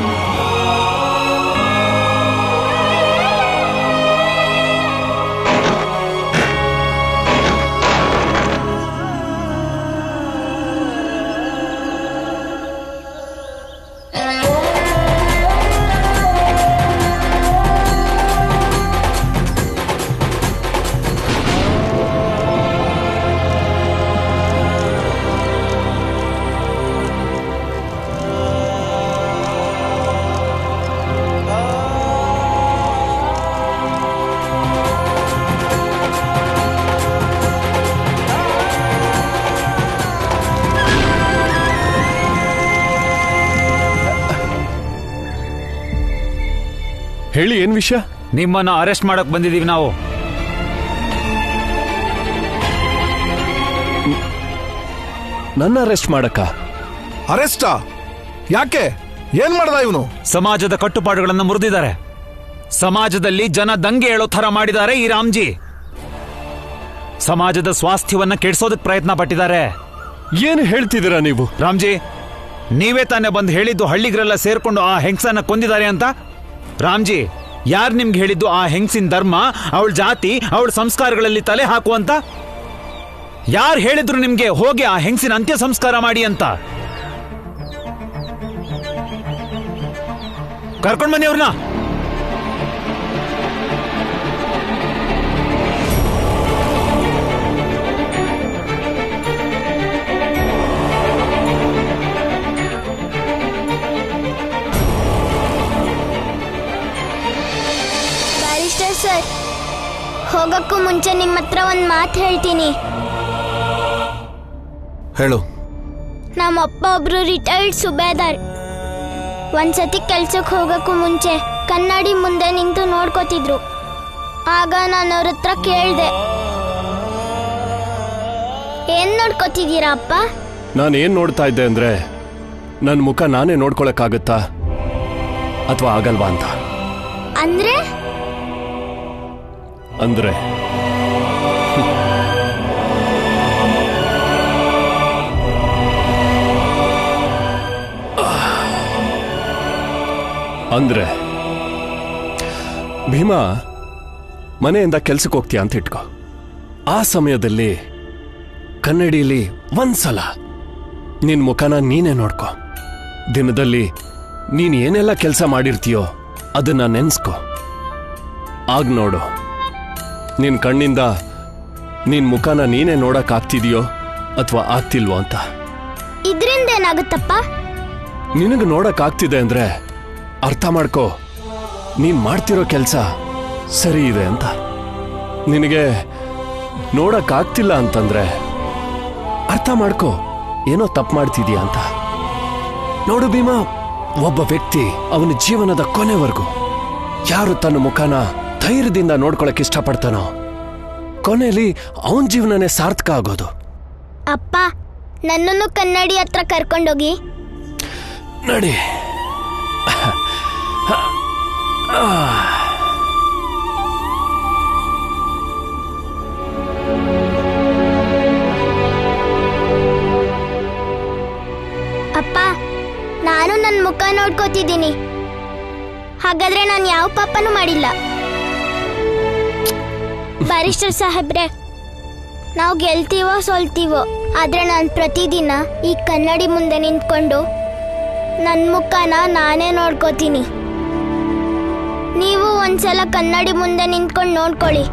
ಹೇಳಿ, ಏನ್ ವಿಷಯ? ನಿಮ್ಮನ್ನ ಅರೆಸ್ಟ್ ಮಾಡಕ್ ಬಂದಿದೀವಿ ನಾವು. ನನ್ನ ಅರೆಸ್ಟ್ ಮಾಡಕ್ಕ? ಅರೆಸ್ಟಾ? ಯಾಕೆ? ಏನ್ ಮಾಡ್ದ ಇವನು? ಸಮಾಜದ ಕಟ್ಟುಪಾಡುಗಳನ್ನು ಮುರಿದಿದ್ದಾರೆ. ಸಮಾಜದಲ್ಲಿ ಜನ ದಂಗೆ ಹೇಳೋ ಥರ ಮಾಡಿದ್ದಾರೆ ಈ ರಾಮ್ಜಿ. ಸಮಾಜದ ಸ್ವಾಸ್ಥ್ಯವನ್ನ ಕೆಡಿಸೋದಕ್ಕೆ ಪ್ರಯತ್ನ ಪಟ್ಟಿದ್ದಾರೆ. ಏನು ಹೇಳ್ತಿದ್ದೀರಾ ನೀವು? ರಾಮ್ಜಿ, ನೀವೇ ತಾನೇ ಬಂದು ಹೇಳಿದ್ದು ಹಳ್ಳಿಗರೆಲ್ಲ ಸೇರ್ಕೊಂಡು ಆ ಹೆಂಗಸನ್ನ ಕೊಂದಿದ್ದಾರೆ ಅಂತ. ರಾಮ್ಜಿ, ಯಾರು ನಿಮ್ಗೆ ಹೇಳಿದ್ದು ಆ ಹೆಂಗಸಿನ ಧರ್ಮ, ಅವಳ ಜಾತಿ, ಅವಳ ಸಂಸ್ಕಾರಗಳಲ್ಲಿ ತಲೆ ಹಾಕುವಂತ? ಯಾರು ಹೇಳಿದ್ರು ನಿಮ್ಗೆ ಹೋಗಿ ಆ ಹೆಂಗಸಿನ ಅಂತ್ಯ ಸಂಸ್ಕಾರ ಮಾಡಿ ಅಂತ? ಕರ್ಕೊಂಡ್ ಬನ್ನಿ ಅವ್ರನ್ನ. ಬ್ಯಾರಿಸ್ಟರ್ ಸರ್, ಹೋಗಕ್ಕೂ ಮುಂಚೆ ನಿಮ್ಮ ಹತ್ರ ಒಂದು ಮಾತು ಹೇಳ್ತೀನಿ. ಹೇಳು. ನಮ್ಮ ಅಪ್ಪ ಒಬ್ರು ರಿಟೈರ್ಡ್ ಸುಬೇದಾರ್. ಒಂದ್ಸತಿ ಕೆಲ್ಸಕ್ಕೆ ಹೋಗಕ್ಕೂ ಮುಂಚೆ ಕನ್ನಡಿ ಮುಂದೆ ನಿಂತು ನೋಡ್ಕೋತಿದ್ರು. ಆಗ ನಾನು ಅವ್ರ ಹತ್ರ ಕೇಳ್ದೆ, ಏನ್ ನೋಡ್ಕೋತಿದ್ದೀರಾ ಅಪ್ಪ? ನಾನು ಏನ್ ನೋಡ್ತಾ ಇದ್ದೆ ಅಂದ್ರೆ, ನನ್ನ ಮುಖ ನಾನೇ ನೋಡ್ಕೊಳಕ್ಕಾಗತ್ತಾ ಅಥವಾ ಆಗಲ್ವಾ ಅಂತ. ಅಂದ್ರೆ ಅಂದ್ರೆ ಅಂದ್ರೆ ಭೀಮಾ, ಮನೆಯಿಂದ ಕೆಲ್ಸಕ್ಕೆ ಹೋಗ್ತೀಯ ಅಂತ ಇಟ್ಕೋ. ಆ ಸಮಯದಲ್ಲಿ ಕನ್ನಡಿಯಲ್ಲಿ ಒಂದ್ಸಲ ನಿನ್ ಮುಖನ ನೀನೇ ನೋಡ್ಕೋ. ದಿನದಲ್ಲಿ ನೀನ್ ಏನೆಲ್ಲ ಕೆಲಸ ಮಾಡಿರ್ತೀಯೋ ಅದನ್ನ ನೆನ್ಸ್ಕೋ. ಆಗ ನೋಡು, ನಿನ್ ಕಣ್ಣಿಂದ ನಿನ್ ಮುಖನ ನೀನೇ ನೋಡಕ್ ಆಗ್ತಿದೆಯೋ ಅಥವಾ ಆಗ್ತಿಲ್ವೋ ಅಂತ. ಇದ್ರಿಂದ ಏನಾಗುತ್ತಪ್ಪ? ನಿನಗೆ ನೋಡಕ್ ಆಗ್ತಿದೆ ಅಂದ್ರೆ ಅರ್ಥ ಮಾಡ್ಕೋ, ನೀನ್ ಮಾಡ್ತಿರೋ ಕೆಲಸ ಸರಿ ಇದೆ ಅಂತ. ನಿನಗೆ ನೋಡಕ್ ಆಗ್ತಿಲ್ಲ ಅಂತಂದ್ರೆ ಅರ್ಥ ಮಾಡ್ಕೋ, ಏನೋ ತಪ್ಪು ಮಾಡ್ತಿದ್ಯಾ ಅಂತ. ನೋಡು ಭೀಮಾ, ಒಬ್ಬ ವ್ಯಕ್ತಿ ಅವನ ಜೀವನದ ಕೊನೆವರೆಗೂ ಯಾರು ತನ್ನ ಮುಖನ ಧೈರ್ಯದಿಂದ ನೋಡ್ಕೊಳಕ್ ಇಷ್ಟಪಡ್ತಾನೋ ಕೊನೆಯಲ್ಲಿ ಅವನ ಜೀವನನೇ ಸಾರ್ಥಕ ಆಗೋದು. ಅಪ್ಪ, ನನ್ನನ್ನು ಕನ್ನಡಿ ಹತ್ರ ಕರ್ಕೊಂಡೋಗಿ. ನಡಿ. ಅಪ್ಪ, ನಾನು ನನ್ನ ಮುಖ ನೋಡ್ಕೋತಿದ್ದೀನಿ. ಹಾಗಾದ್ರೆ ನಾನು ಯಾವ ಪಾಪನೂ ಮಾಡಿಲ್ಲ. ಬ್ಯಾರಿಸ್ಟರ್ ಸಾಹೇಬ್ರೆ, ನಾವು ಗೆಲ್ತೀವೋ ಸೋಲ್ತೀವೋ, ಆದ್ರೆ ನಾನು ಪ್ರತಿದಿನ ಈ ಕನ್ನಡಿ ಮುಂದೆ ನಿಂತ್ಕೊಂಡು ನನ್ನ ಮುಖನ ನಾನೇ ನೋಡ್ಕೋತೀನಿ. ನೀವು ಒಂದ್ಸಲ ಕನ್ನಡಿ ಮುಂದೆ ನಿಂತ್ಕೊಂಡು ನೋಡ್ಕೊಳ್ಳಿ.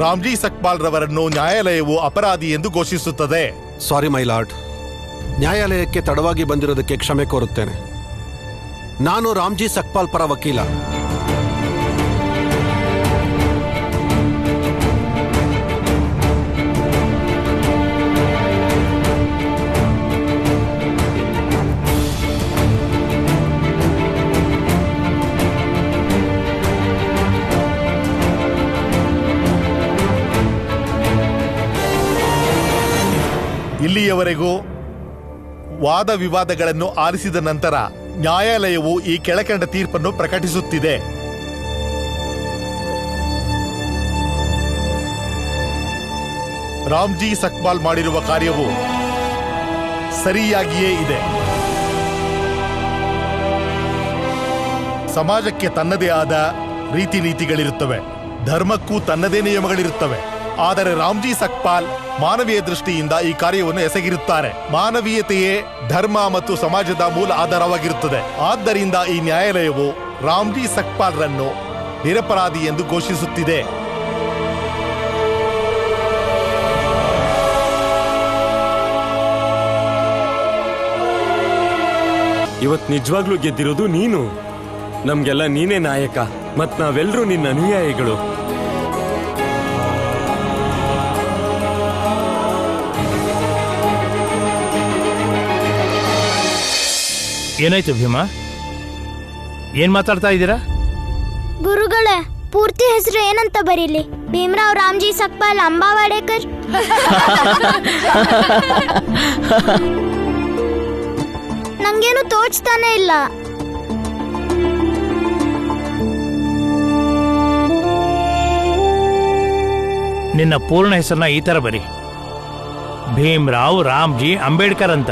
ರಾಮ್ಜಿ ಸಕ್ಪಾಲ್ ರವರನ್ನು ನ್ಯಾಯಾಲಯವು ಅಪರಾಧಿ ಎಂದು ಘೋಷಿಸುತ್ತದೆ. ಸಾರಿ ಮೈ ಲಾರ್ಡ್, ನ್ಯಾಯಾಲಯಕ್ಕೆ ತಡವಾಗಿ ಬಂದಿರೋದಕ್ಕೆ ಕ್ಷಮೆ ಕೋರುತ್ತೇನೆ. ನಾನು ರಾಮ್ಜಿ ಸಕ್ಪಾಲ್ ಪರ ವಕೀಲ. ಇಲ್ಲಿಯವರೆಗೂ ವಾದ ವಿವಾದಗಳನ್ನು ಆಲಿಸಿದ ನಂತರ ನ್ಯಾಯಾಲಯವು ಈ ಕೆಳಕಂಡ ತೀರ್ಪನ್ನು ಪ್ರಕಟಿಸುತ್ತಿದೆ. ರಾಮ್ಜಿ ಸಕ್ಪಾಲ್ ಮಾಡಿರುವ ಕಾರ್ಯವು ಸರಿಯಾಗಿಯೇ ಇದೆ. ಸಮಾಜಕ್ಕೆ ತನ್ನದೇ ಆದ ರೀತಿ ನೀತಿಗಳಿರುತ್ತವೆ, ಧರ್ಮಕ್ಕೂ ತನ್ನದೇ ನಿಯಮಗಳಿರುತ್ತವೆ. ಆದರೆ ರಾಮ್ಜಿ ಸಕ್ಪಾಲ್ ಮಾನವೀಯ ದೃಷ್ಟಿಯಿಂದ ಈ ಕಾರ್ಯವನ್ನು ಎಸಗಿರುತ್ತಾರೆ. ಮಾನವೀಯತೆಯೇ ಧರ್ಮ ಮತ್ತು ಸಮಾಜದ ಮೂಲ ಆಧಾರವಾಗಿರುತ್ತದೆ. ಆದ್ದರಿಂದ ಈ ನ್ಯಾಯಾಲಯವು ರಾಮ್ಜಿ ಸಕ್ಪಾಲ್ರನ್ನು ನಿರಪರಾಧಿ ಎಂದು ಘೋಷಿಸುತ್ತಿದೆ. ಇವತ್ ನಿಜವಾಗ್ಲೂ ಗೆದ್ದಿರೋದು ನೀನು. ನಮ್ಗೆಲ್ಲ ನೀನೇ ನಾಯಕ. ಮತ್ ನಾವೆಲ್ಲರೂ ನಿನ್ನ ಅನುಯಾಯಿಗಳು. ಏನಾಯ್ತು ಭೀಮಾ? ಏನ್ ಮಾತಾಡ್ತಾ ಇದ್ದೀರಾ? ಗುರುಗಳೇ, ಪೂರ್ತಿ ಹೆಸರು ಏನಂತ ಬರೀಲಿ? ಭೀಮರಾವ್ ರಾಮ್ಜಿ ಸಕ್ಪಾಲ್ ಅಂಬಾವಾಡೇಕರ್. ನಂಗೇನು ತೋಚ್ತಾನೆ ಇಲ್ಲ. ನಿನ್ನ ಪೂರ್ಣ ಹೆಸರನ್ನ ಈ ತರ ಬರಿ, ಭೀಮರಾವ್ ರಾಮ್ಜಿ ಅಂಬೇಡ್ಕರ್ ಅಂತ.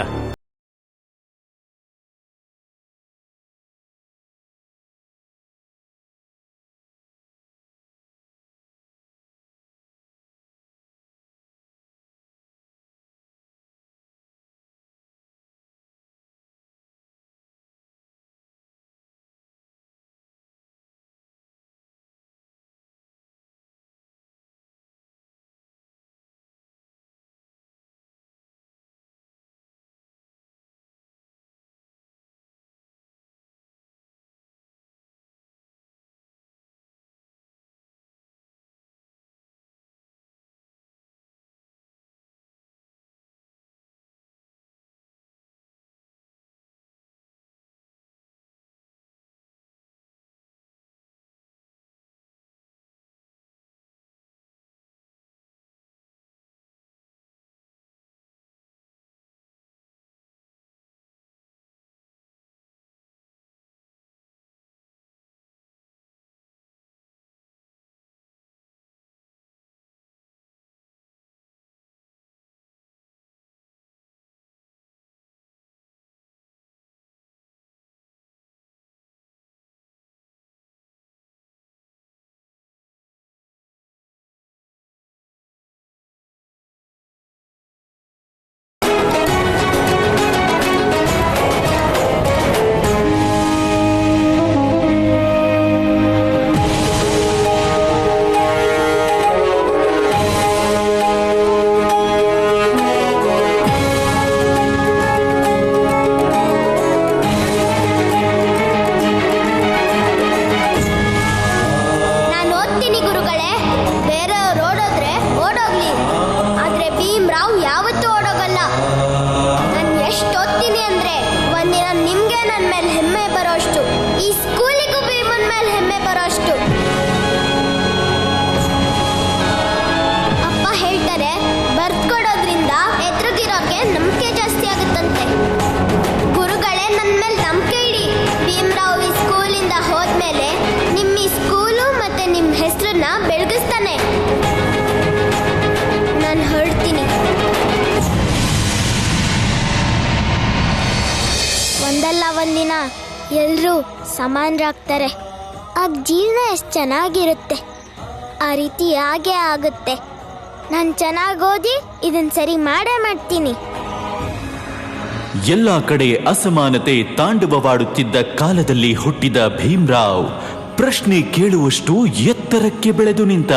ಒಂದಿನ ಎಲ್ಲರೂ ಸಮಾನರಾಗ್ತಾರೆ. ಆಗ ಜೀವನ ಎಷ್ಟು ಚೆನ್ನಾಗಿರುತ್ತೆ. ಆ ರೀತಿ ಹಾಗೆ ಆಗುತ್ತೆ. ನಾನು ಚೆನ್ನಾಗಿ ಓದಿ ಇದನ್ನ ಸರಿ ಮಾಡೇ ಮಾಡ್ತೀನಿ. ಎಲ್ಲ ಕಡೆ ಅಸಮಾನತೆ ತಾಂಡವವಾಡುತ್ತಿದ್ದ ಕಾಲದಲ್ಲಿ ಹುಟ್ಟಿದ ಭೀಮರಾವ್ ಪ್ರಶ್ನೆ ಕೇಳುವಷ್ಟು ಎತ್ತರಕ್ಕೆ ಬೆಳೆದು ನಿಂತ.